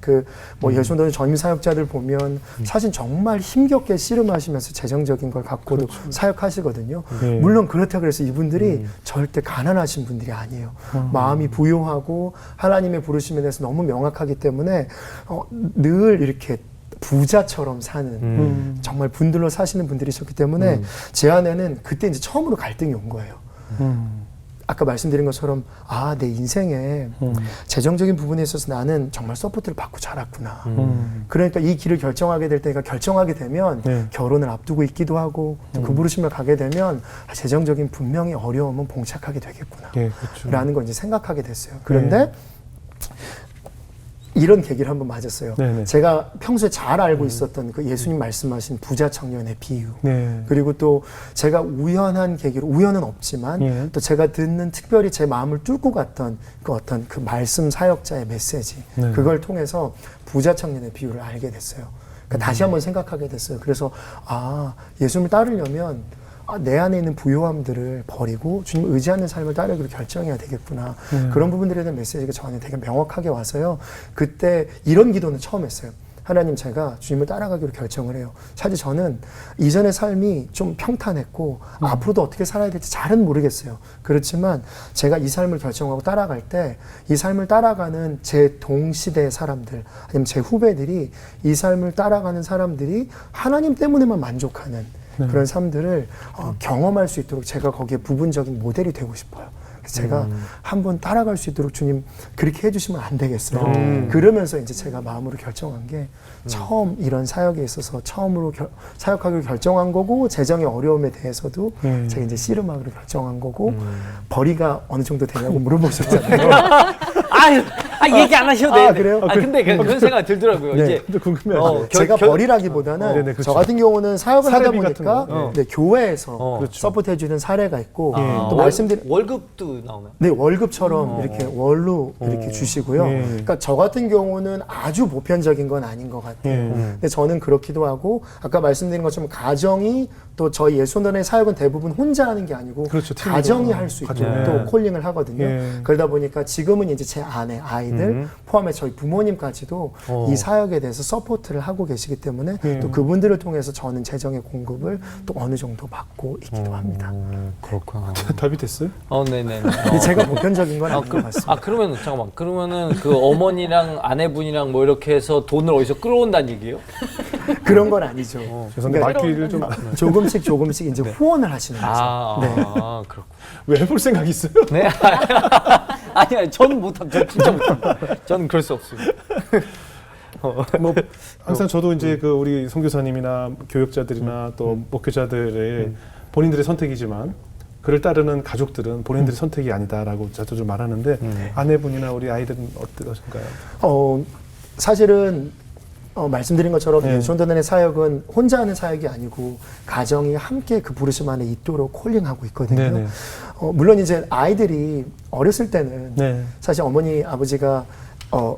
D: 예수전도 전임 사역자들 보면 사실 정말 힘겹게 씨름하시면서 재정적인 걸 갖고도 사역하시거든요.
A: 네.
D: 물론 그렇다고 해서 이분들이 절대 가난하신 분들이 아니에요. 마음이 부유하고 하나님의 부르심에 대해서 너무 명확하기 때문에 늘 이렇게 부자처럼 사는 정말 분들로 사시는 분들이셨기 때문에 제 안에는 그때 이제 처음으로 갈등이 온 거예요. 아까 말씀드린 것처럼 내 인생에 재정적인 부분에 있어서 나는 정말 서포트를 받고 자랐구나. 그러니까 이 길을 결정하게 될 때가 결정하게 되면 결혼을 앞두고 있기도 하고 또 그 부르심을 가게 되면 재정적인 분명히 어려움은 봉착하게 되겠구나.
A: 그렇죠.
D: 라는 걸 이제 생각하게 됐어요. 그런데 이런 계기를 한번 맞았어요.
A: 네네.
D: 제가 평소에 잘 알고 있었던 그 예수님 말씀하신 부자 청년의 비유.
A: 네.
D: 그리고 또 제가 우연한 계기로, 우연은 없지만 또 제가 듣는 특별히 제 마음을 뚫고 갔던 그 어떤 그 말씀 사역자의 메시지. 그걸 통해서 부자 청년의 비유를 알게 됐어요. 그러니까 다시 한번 생각하게 됐어요. 그래서 예수님을 따르려면 내 안에 있는 부요함들을 버리고 주님을 의지하는 삶을 따르기로 결정해야 되겠구나. 그런 부분들에 대한 메시지가 저한테 되게 명확하게 와서요. 그때 이런 기도는 처음 했어요. 하나님, 제가 주님을 따라가기로 결정을 해요. 사실 저는 이전의 삶이 좀 평탄했고 앞으로도 어떻게 살아야 될지 잘은 모르겠어요. 그렇지만 제가 이 삶을 결정하고 따라갈 때 이 삶을 따라가는 제 동시대의 사람들 아니면 제 후배들이 이 삶을 따라가는 사람들이 하나님 때문에만 만족하는 그런 삶들을 경험할 수 있도록 제가 거기에 부분적인 모델이 되고 싶어요. 그래서 제가 한번 따라갈 수 있도록 주님 그렇게 해주시면 안 되겠어요. 그러면서 이제 제가 마음으로 결정한 게 처음 이런 사역에 있어서 처음으로 사역하기로 결정한 거고 재정의 어려움에 대해서도 제가 이제 씨름하기로 결정한 거고 벌이가 어느 정도 되냐고 물어보셨잖아요.
C: 얘기 안 하셔도 돼요.
D: 그래요?
C: 근데 그런 생각이 들더라고요.
D: 네.
C: 이제
A: 근데 궁금해요.
D: 제가 벌이라기보다는
A: 그렇죠.
D: 저 같은 경우는 사역을 하다
A: 사례비 같은
D: 보니까
A: 거.
D: 교회에서
A: 그렇죠.
D: 서포트해주는 사례가 있고 또 말씀드린
C: 월급도 나오나요?
D: 네, 월급처럼 이렇게 월로 이렇게 주시고요. 그러니까 저 같은 경우는 아주 보편적인 건 아닌 것 같아요. 근데 저는 그렇기도 하고 아까 말씀드린 것처럼 가정이 또 저희 예수원의 사역은 대부분 혼자 하는 게 아니고
A: 그렇죠, 팀으로.
D: 가정이 할 수 있도록 또 콜링을 하거든요. 그러다 보니까 지금은 이제 제 아내, 아이들 포함해 저희 부모님까지도 이 사역에 대해서 서포트를 하고 계시기 때문에 또 그분들을 통해서 저는 재정의 공급을 또 어느 정도 받고 있기도 합니다.
C: 그렇구나.
A: 답이 됐어요?
C: 네네.
D: 근데 제가 보편적인 건 아닌 것 같습니다.
C: 그러면 잠깐만. 그러면은 그 어머니랑 아내분이랑 뭐 이렇게 해서 돈을 어디서 끌어온다는 얘기예요?
D: 그런 건 아니죠.
A: 죄송한데 말귀를 좀
D: 조금씩 이제 후원을 하시는 거죠.
C: 그렇고.
A: 왜 해볼 생각 있어요?
C: 네. 아니야, 저는 못함. 저 진짜 못함. 저는 그럴 수 없습니다.
A: 뭐 항상 저도 이제 그 우리 선교사님이나 교역자들이나 또 목회자들의 본인들의 선택이지만 그를 따르는 가족들은 본인들의 선택이 아니다라고 자주 좀 말하는데 아내분이나 우리 아이들은 어떠신가요?
D: 사실은 말씀드린 것처럼
A: 네.
D: 유전도단의 사역은 혼자 하는 사역이 아니고 가정이 함께 그 부르심 안에 있도록 콜링하고 있거든요.
A: 네네.
D: 물론 이제 아이들이 어렸을 때는
A: 네.
D: 사실 어머니 아버지가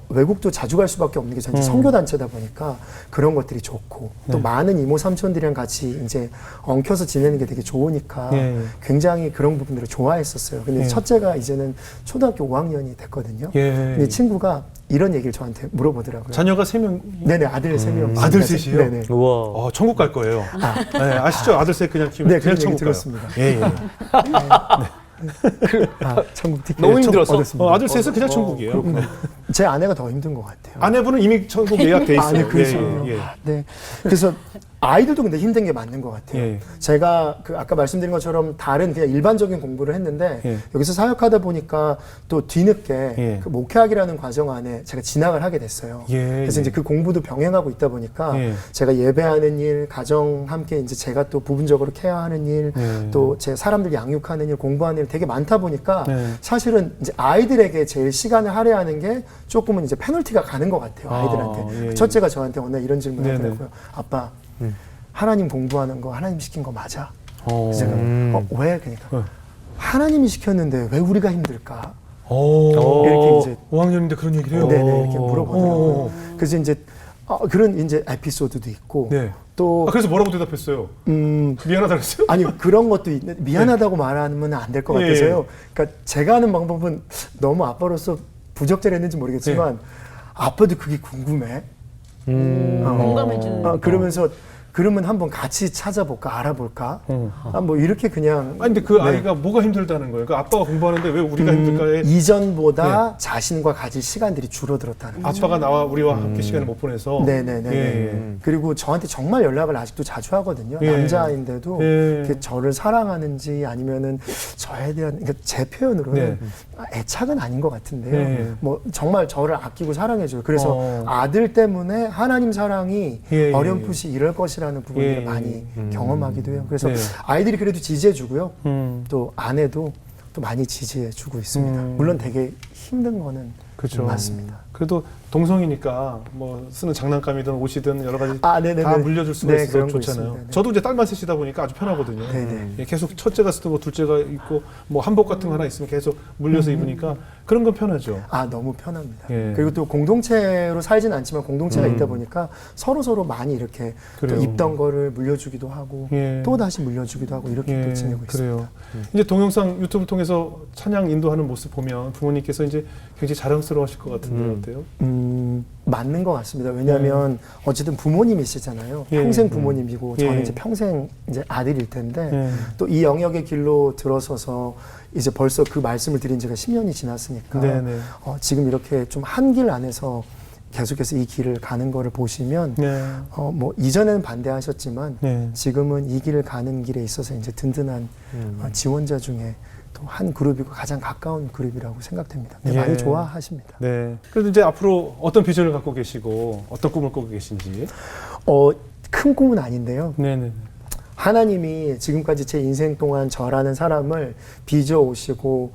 D: 외국도 자주 갈 수밖에 없는 게 전체 선교 단체다 보니까 그런 것들이 좋고 또
A: 네.
D: 많은 이모 삼촌들이랑 같이 이제 엉켜서 지내는 게 되게 좋으니까
A: 예.
D: 굉장히 그런 부분들을 좋아했었어요. 근데
A: 예.
D: 첫째가 이제는 초등학교 5학년이 됐거든요.
A: 예.
D: 근데 친구가 이런 얘기를 저한테 물어보더라고요.
A: 자녀가 3명.
D: 네네, 아들 3명.
A: 아들 셋이요?
D: 네네.
C: 우와.
A: 천국 갈 거예요. 네, 아시죠? 아들 셋 그냥 키우면
D: 네,
A: 그냥
D: 그런 얘기
A: 천국 가요.
D: 들었습니다.
A: 예, 예.
D: 천국 티켓
C: 너무 힘들었어?
D: 얻었습니다.
A: 아들 셋은 그냥 천국이에요.
D: 제 아내가 더 힘든 것 같아요.
A: 아내분은 이미 천국 예약돼 있어요.
D: 아, 네, 그러시군요.
A: 예, 예.
D: 네. 그래서 아이들도 근데 힘든 게 맞는 것 같아요.
A: 예.
D: 제가 그 아까 말씀드린 것처럼 다른 그냥 일반적인 공부를 했는데
A: 예.
D: 여기서 사역하다 보니까 또 뒤늦게
A: 예.
D: 그 목회학이라는 과정 안에 제가 진학을 하게 됐어요.
A: 예,
D: 그래서
A: 예.
D: 이제 그 공부도 병행하고 있다 보니까
A: 예.
D: 제가 예배하는 일, 가정 함께 이제 제가 또 부분적으로 케어하는 일,
A: 예.
D: 또 제 사람들 양육하는 일, 공부하는 일 되게 많다 보니까
A: 네.
D: 사실은 이제 아이들에게 제일 시간을 할애하는 게 조금은 이제 페널티가 가는 것 같아요.
A: 아,
D: 아이들한테.
A: 예, 예.
D: 첫째가 저한테 오늘 이런 질문을
A: 네네.
D: 하더라고요. 아빠, 하나님 공부하는 거 하나님 시킨 거 맞아? 그래서 제가 왜? 그러니까 하나님이 시켰는데 왜 우리가 힘들까? 이렇게 이제
A: 5학년인데 그런 얘기를 해요?
D: 네네 이렇게 물어보더라고요. 그래서 이제 그런 이제 에피소드도 있고
A: 네.
D: 또
A: 그래서 뭐라고 대답했어요? 미안하다 그랬어요?
D: 아니 그런 것도 있는데 미안하다고 말하면 안 될 것
A: 예,
D: 같아서요. 그러니까 제가 하는 방법은 너무 아빠로서 부적절했는지 모르겠지만 아빠도 그게 궁금해.
B: 공감해주는.
D: 그러면서 그러면 한번 같이 찾아볼까 알아볼까? 뭐 이렇게 그냥
A: 아니 근데 그 아이가 뭐가 힘들다는 거예요? 그 아빠가 공부하는데 왜 우리가 힘들까에
D: 이전보다 자신과 가질 시간들이 줄어들었다는 거죠.
A: 아빠가 나와 우리와 함께 시간을 못 보내서
D: 네네네.
A: 예.
D: 그리고 저한테 정말 연락을 아직도 자주 하거든요.
A: 예.
D: 남자인데도
A: 예.
D: 이렇게 저를 사랑하는지 아니면은 저에 대한 그러니까 제 표현으로는 애착은 아닌 것 같은데요.
A: 예.
D: 뭐 정말 저를 아끼고 사랑해줘요. 그래서 아들 때문에 하나님 사랑이
A: 예.
D: 어렴풋이 이럴 것이라는 부분들을
A: 예.
D: 많이 경험하기도 해요. 그래서
A: 네.
D: 아이들이 그래도 지지해주고요.
A: 음.
D: 또 아내도 또 많이 지지해주고 있습니다. 물론 되게 힘든 거는
A: 그죠.
D: 맞습니다.
A: 그래도 동성이니까 뭐 쓰는 장난감이든 옷이든 여러 가지
D: 네네네.
A: 다 물려줄 수가
D: 네,
A: 있어서
D: 그런 거
A: 좋잖아요.
D: 있습니다. 네.
A: 저도 이제 딸만 셋이다 보니까 아주 편하거든요.
D: 네네.
A: 예, 계속 첫째가 쓰고 둘째가 있고 뭐 한복 같은 거 하나 있으면 계속 물려서 입으니까 그런 건 편하죠.
D: 너무 편합니다.
A: 예.
D: 그리고 또 공동체로 살진 않지만 공동체가 있다 보니까 서로 많이 이렇게 또
A: 그래요.
D: 입던 거를 물려주기도 하고
A: 예.
D: 또 다시 물려주기도 하고 이렇게 또 지내고 있습니다.
A: 그래요. 이제 동영상 유튜브 통해서 찬양 인도하는 모습 보면 부모님께서 이제 굉장히 자랑스러워하실 것 같은데 어때요?
D: 맞는 것 같습니다. 왜냐하면 어쨌든 부모님이시잖아요.
A: 예.
D: 평생 부모님이고 저는
A: 예.
D: 이제 평생 이제 아들일 텐데
A: 예.
D: 또 이 영역의 길로 들어서서 이제 벌써 그 말씀을 드린 지가 10년이 지났으니까
A: 네네.
D: 지금 이렇게 좀 한 길 안에서 계속해서 이 길을 가는 거를 보시면
A: 네.
D: 뭐 이전에는 반대하셨지만
A: 네.
D: 지금은 이 길을 가는 길에 있어서 이제 든든한 지원자 중에 또 한 그룹이고 가장 가까운 그룹이라고 생각됩니다. 네,
A: 예.
D: 많이 좋아하십니다.
A: 네. 그래도 이제 앞으로 어떤 비전을 갖고 계시고 어떤 꿈을 꾸고 계신지.
D: 큰 꿈은 아닌데요.
A: 네네.
D: 하나님이 지금까지 제 인생 동안 저라는 사람을 빚어 오시고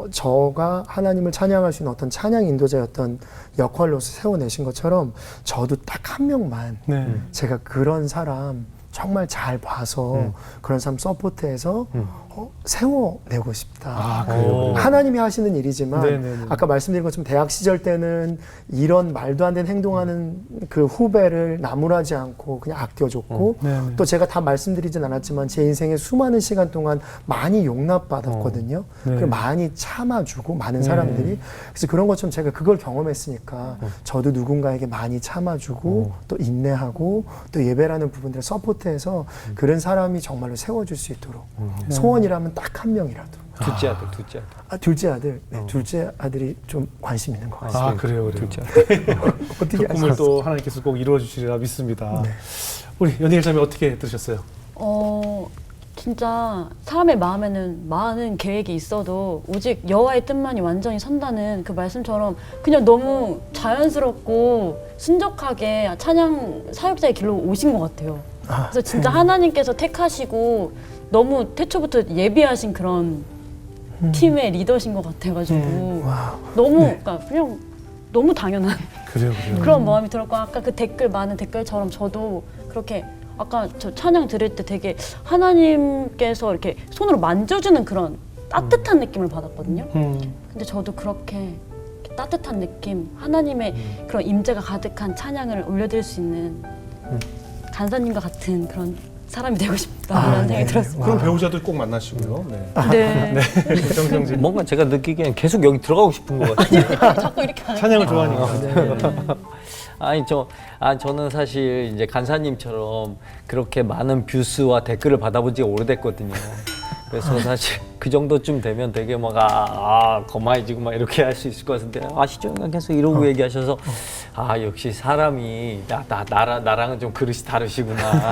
D: 저가 하나님을 찬양할 수 있는 어떤 찬양 인도자였던 역할로서 세워내신 것처럼 저도 딱 한 명만
A: 네.
D: 제가 그런 사람 정말 잘 봐서 그런 사람 서포트해서 세워내고 싶다.
A: 그래요.
D: 하나님이 하시는 일이지만
A: 네네네.
D: 아까 말씀드린 것처럼 대학 시절 때는 이런 말도 안 되는 행동하는 그 후배를 나무라지 않고 그냥 아껴줬고
A: 네네.
D: 또 제가 다 말씀드리진 않았지만 제 인생에 수많은 시간 동안 많이 용납받았거든요.
A: 네.
D: 그리고 많이 참아주고 많은 사람들이 그래서 그런 것처럼 제가 그걸 경험했으니까 저도 누군가에게 많이 참아주고 또 인내하고 또 예배라는 부분들을 서포트해서 그런 사람이 정말로 세워줄 수 있도록 소원이라면 딱 한 명이라도
C: 둘째 아들.
D: 둘째 아들 둘째 아들이 좀 관심 있는 것 같습니다.
A: 그래요.
C: 둘째 아들.
D: 어떻게
A: 그 꿈을
D: 아셨어요?
A: 또 하나님께서 꼭 이루어 주시리라 믿습니다. 우리 연예일 자매 어떻게 들으셨어요?
B: 진짜 사람의 마음에는 많은 계획이 있어도 오직 여호와의 뜻만이 완전히 선다는 그 말씀처럼 그냥 너무 자연스럽고 순적하게 찬양 사역자의 길로 오신 것 같아요. 그래서 진짜 하나님께서 택하시고 너무 태초부터 예비하신 그런 팀의 리더신 것 같아가지고 너무 그러니까 그냥 너무 당연한
A: 그래요.
B: 그런 마음이 들었고 아까 그 댓글 많은 댓글처럼 저도 그렇게 아까 저 찬양 들을 때 되게 하나님께서 이렇게 손으로 만져주는 그런 따뜻한 느낌을 받았거든요. 근데 저도 그렇게 따뜻한 느낌, 하나님의 그런 임재가 가득한 찬양을 올려드릴 수 있는 간사님과 같은 그런 사람이 되고 싶다라는 생각이 들었습니다.
A: 그런 배우자들 꼭 만나시고요. 네.
B: 네.
A: 정정진
C: 뭔가 제가 느끼기엔 계속 여기 들어가고 싶은 것 같아요.
B: 자꾸 이렇게 하는
A: 찬양을 좋아하니까.
C: 아니 저는 사실 이제 간사님처럼 그렇게 많은 뷰스와 댓글을 받아본 지가 오래됐거든요. 그래서 사실 그 정도쯤 되면 되게 막 거만해지고 막 이렇게 할 수 있을 것 같은데 아시죠? 계속 이러고 얘기하셔서 역시 사람이 나랑은 좀 그릇이 다르시구나.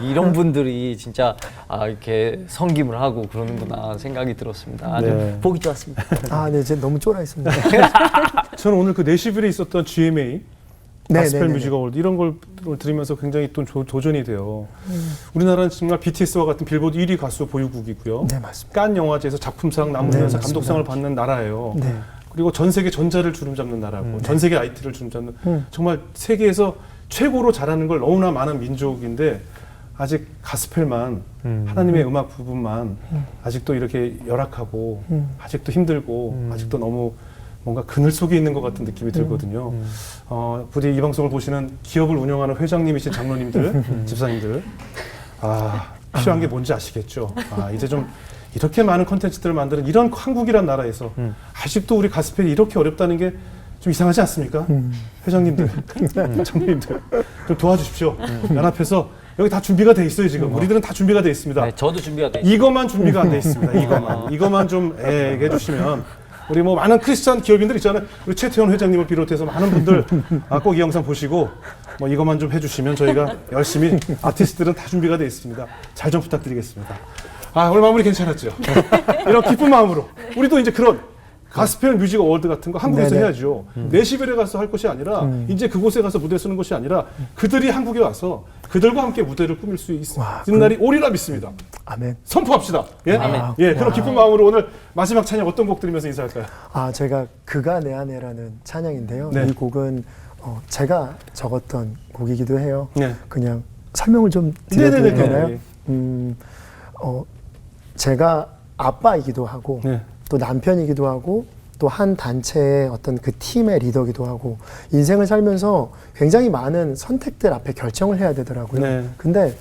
C: 이런 분들이 진짜 이렇게 섬김을 하고 그러는구나 생각이 들었습니다. 아주
A: 네.
C: 보기 좋았습니다.
D: 네, 이제 너무 쫄아 있습니다.
A: 저는 오늘 그 내시빌에 있었던 GMA
D: 네,
A: 가스펠
D: 네, 네,
A: 뮤직 어워드 이런 걸 들으면서 굉장히 또 도전이 돼요. 우리나라는 정말 BTS와 같은 빌보드 1위 가수 보유국이고요.
D: 네, 맞습니다.
A: 칸 영화제에서 작품상, 남우연상
D: 네,
A: 감독상을 받는 나라예요.
D: 네.
A: 그리고 전 세계 전자를 주름잡는 나라고, 전 세계 IT를 주름잡는 정말 세계에서 최고로 잘하는 걸 너무나 많은 민족인데 아직 가스펠만 하나님의 음악 부분만 아직도 이렇게 열악하고 아직도 힘들고 아직도 너무 뭔가 그늘 속에 있는 것 같은 느낌이 들거든요. 부디 이 방송을 보시는 기업을 운영하는 회장님이신 장로님들, 집사님들, 필요한 게 뭔지 아시겠죠? 이제 좀 이렇게 많은 콘텐츠들을 만드는 이런 한국이란 나라에서 아직도 우리 가스펠이 이렇게 어렵다는 게 좀 이상하지 않습니까? 회장님들, 장로님들 좀 도와주십시오. 연합해서 여기 다 준비가 돼 있어요 지금. 우리들은 다 준비가 돼 있습니다.
C: 네, 저도 준비가 돼 있어요.
A: 이것만 준비가 안 돼 있습니다. 이것만 좀 얘기해 주시면 우리 뭐 많은 크리스찬 기업인들 있잖아요. 우리 최태원 회장님을 비롯해서 많은 분들 꼭 이 영상 보시고 뭐 이것만 좀 해주시면 저희가 열심히 아티스트들은 다 준비가 돼 있습니다. 잘 좀 부탁드리겠습니다. 오늘 마무리 괜찮았죠? 이런 기쁜 마음으로 우리도 이제 그런 가스펠 뮤직 어워드 같은 거 한국에서
D: 네네.
A: 해야죠. 내시벨에 가서 할 것이 아니라 이제 그곳에 가서 무대 쓰는 것이 아니라 그들이 한국에 와서 그들과 함께 무대를 꾸밀 수 있는 날이 오리라 믿습니다.
D: 아멘.
A: 선포합시다. 예?
C: 아멘.
A: 예, 그런 기쁜 마음으로 오늘 마지막 찬양 어떤 곡 들으면서 인사할까요?
D: 제가 그가 내 안에라는 찬양인데요.
A: 네.
D: 이 곡은 제가 적었던 곡이기도 해요.
A: 네.
D: 그냥 설명을 좀 드려도
A: 네네네.
D: 되나요? 제가 아빠이기도 하고
A: 네.
D: 또 남편이기도 하고 또 한 단체의 어떤 그 팀의 리더기도 하고 인생을 살면서 굉장히 많은 선택들 앞에 결정을 해야 되더라고요.
A: 네.
D: 근데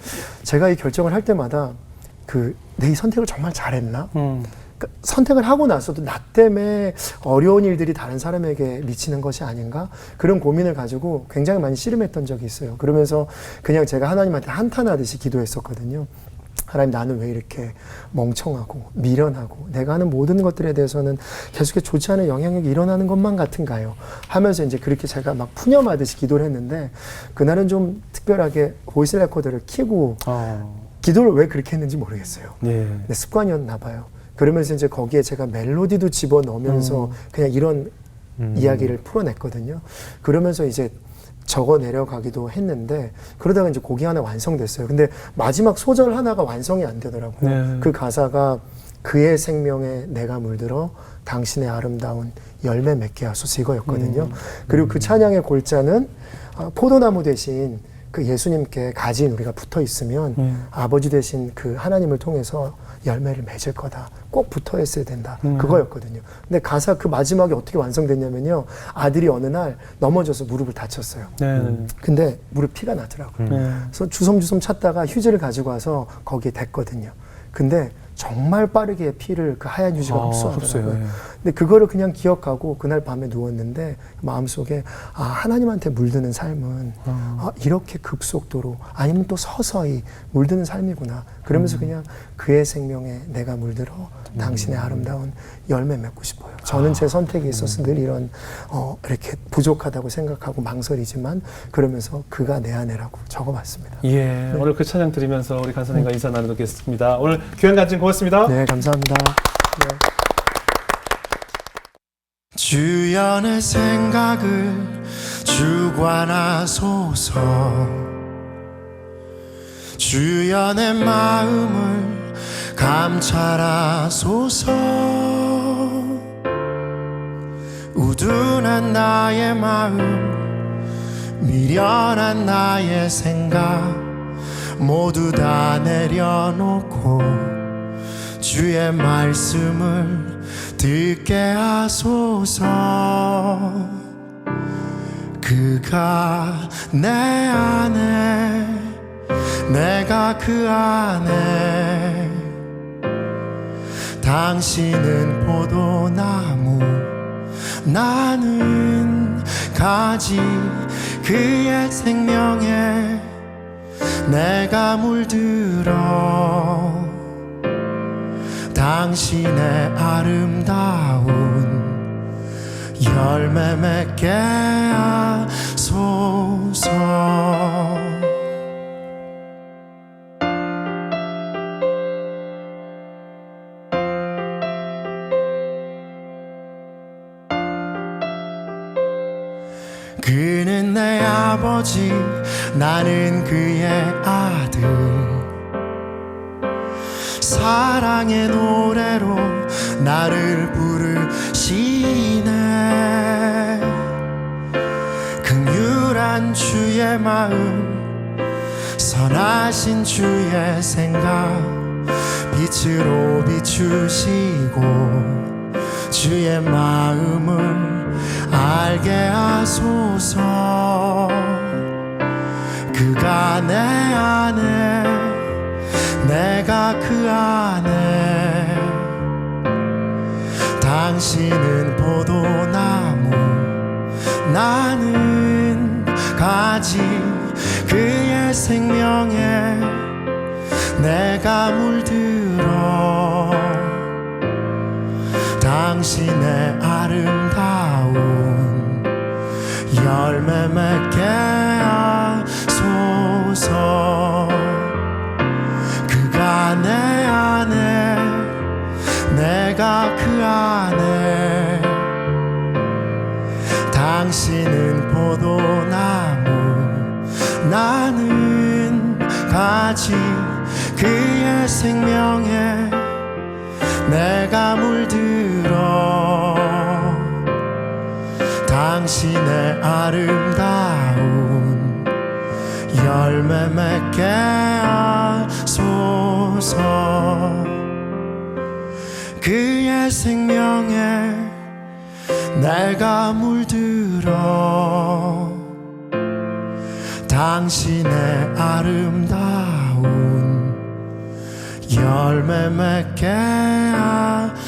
D: 제가 이 결정을 할 때마다 내 이 선택을 정말 잘했나? 그러니까 선택을 하고 나서도 나 때문에 어려운 일들이 다른 사람에게 미치는 것이 아닌가? 그런 고민을 가지고 굉장히 많이 씨름했던 적이 있어요. 그러면서 그냥 제가 하나님한테 한탄하듯이 기도했었거든요. 하나님, 나는 왜 이렇게 멍청하고 미련하고 내가 하는 모든 것들에 대해서는 계속해 좋지 않은 영향력이 일어나는 것만 같은가요? 하면서 이제 그렇게 제가 막 푸념하듯이 기도를 했는데 그날은 좀 특별하게 보이스 레코더를 켜고 기도를 왜 그렇게 했는지 모르겠어요.
A: 예.
D: 근데 습관이었나 봐요. 그러면서 이제 거기에 제가 멜로디도 집어넣으면서 그냥 이런 이야기를 풀어냈거든요. 그러면서 이제 적어 내려가기도 했는데 그러다가 이제 곡이 하나 완성됐어요. 근데 마지막 소절 하나가 완성이 안 되더라고요.
A: 네.
D: 그 가사가 그의 생명에 내가 물들어 당신의 아름다운 열매 맺게 하소서 이거였거든요. 그리고 그 찬양의 골자는 포도나무 대신 그 예수님께 가진 우리가 붙어 있으면 아버지 되신 그 하나님을 통해서 열매를 맺을 거다. 꼭 붙어 있어야 된다. 그거였거든요. 근데 가사 그 마지막에 어떻게 완성됐냐면요. 아들이 어느 날 넘어져서 무릎을 다쳤어요.
A: 네.
D: 근데 무릎 피가 나더라고요. 그래서 주섬주섬 찾다가 휴지를 가지고 와서 거기에 댔거든요. 근데 정말 빠르게 피를 그 하얀 휴지가 흡수하더라고요.
A: 흡수해요. 예.
D: 근데 그거를 그냥 기억하고 그날 밤에 누웠는데 마음속에 하나님한테 물드는 삶은 이렇게 급속도로 아니면 또 서서히 물드는 삶이구나. 그러면서 그냥 그의 생명에 내가 물들어 당신의 아름다운 열매 맺고 싶어요. 저는 제 선택에 있어서 늘 이런 이렇게 부족하다고 생각하고 망설이지만 그러면서 그가 내 안에라고 적어봤습니다.
A: 예. 오늘 그 찬양 들으면서 우리 간사님과 인사 나누겠습니다. 오늘 교양 간증 고맙습니다.
D: 네, 감사합니다. 네.
E: 주여 내 생각을 주관하소서 주여 내 마음을 감찰하소서 우둔한 나의 마음 미련한 나의 생각 모두 다 내려놓고 주의 말씀을 듣게 하소서. 그가 내 안에 내가 그 안에 당신은 포도나무 나는 가지 그의 생명에 내가 물들어 당신의 아름다운 열매 맺게 하소서. 그는 내 아버지 나는 그의 아들 사랑의 노래로 나를 부르시네. 긍휼한 주의 마음 선하신 주의 생각 빛으로 비추시고 주의 마음을 알게 하소서. 그가 내 안에 내가 그 안에 당신은 포도나무 나는 가지 그의 생명에 내가 물들어 당신의 아름다운 열매 맺게 하소서. 그가 내 안에 내가 그 안에 당신은 포도나무 나는 가지 그의 생명에 내가 물들어 당신의 아름다운 열매 맺게 하소서. 그의 생명에 내가 물들어 당신의 아름다운 열매 맺게 하소서.